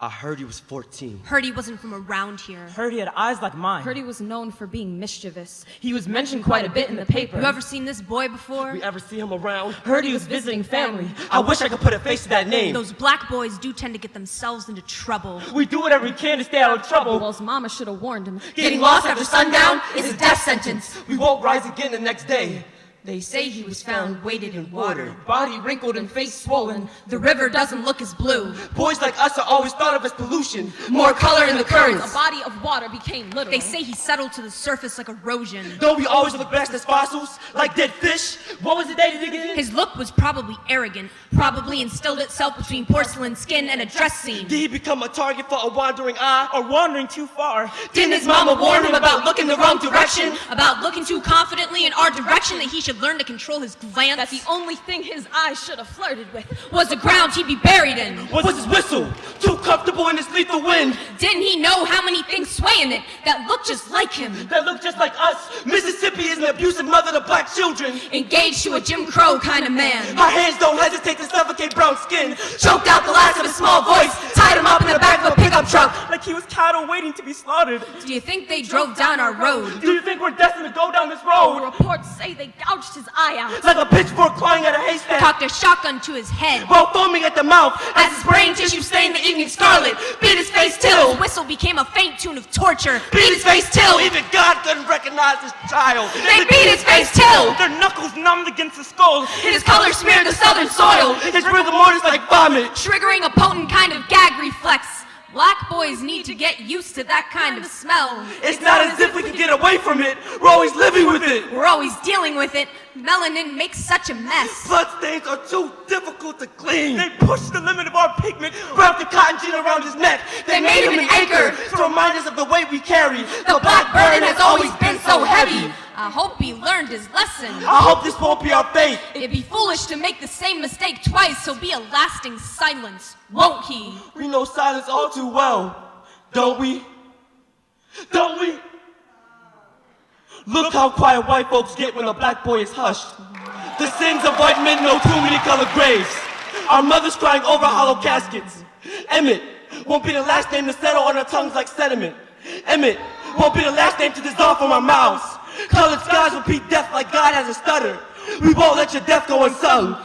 I heard he was 14. Heard he wasn't from around here. Heard he had eyes like mine. Heard he was known for being mischievous. He was mentioned quite a bit in the paper. You ever seen this boy before? We ever see him around? Heard he was visiting family. I wish I could put a face to that name. Those black boys do tend to get themselves into trouble. We do whatever we can to stay out of trouble. Well, his mama should have warned him. Getting lost after sundown is a death sentence. We won't rise again the next day. They say he was found weighted in water. Body wrinkled and face swollen. The river doesn't look as blue. Boys like us are always thought of as pollution. More color in the A currents. body of water became literal. They say he settled to the surface like erosion. Don't we always look best as fossils? Like dead fish? What was the day to dig it in? His look was probably arrogant, probably instilled itself between porcelain skin and a dress scene. Did he become a target for a wandering eye? Or wandering too far? Didn't his mama warn him about looking the wrong direction? About looking too confidently in our direction that he should learn to control his glance. That the only thing his eyes should have flirted with. Was the ground he'd be buried in. Was his whistle too comfortable in this lethal wind? Didn't he know how many things sway in it that look just like him? That look just like us. Mississippi is an abusive mother to black children. Engaged to a Jim Crow kind of man. Our hands don't hesitate to suffocate brown skin. Choked out the last of his small voice. Tied him up in the back of a pickup truck. Like he was cattle waiting to be slaughtered. Do you think they drove down our road? Do you think we're destined to go down this The road? reports say they gouged his eye out. Like a pitchfork clawing at a haystack. Cocked a shotgun to his head. While foaming at the mouth as his brain tissue stained the evening scarlet. Beat his face till. His whistle became a faint tune of torture. Beat his face till. Even God couldn't recognize his child. They beat his face till. Their knuckles numbed against the skull. His color smeared the southern soil. His rigor mortis like vomit. Triggering a potent kind of gag reflex. Black boys need to get used to that kind of smell. It's not as if we can get away from it. We're always living with it. We're always dealing with it. Melanin makes such a mess. Bloodstains are too difficult to clean. They pushed the limit of our pigment. Wrapped the cotton gin around his neck. They made him an anchor to remind us of the weight we carry. The black burden has always been so heavy. I hope he learned his lesson. I hope this won't be our fate. It'd be foolish to make the same mistake twice, so be a lasting silence, won't he? We know silence all too well, don't we? Don't we? Look how quiet white folks get when a black boy is hushed. The sins of white men know too many colored graves. Our mothers crying over hollow caskets. Emmett won't be the last name to settle on our tongues like sediment. Emmett won't be the last name to dissolve from our mouths. Colored skies repeat death like God has a stutter. We won't let your death go unsung.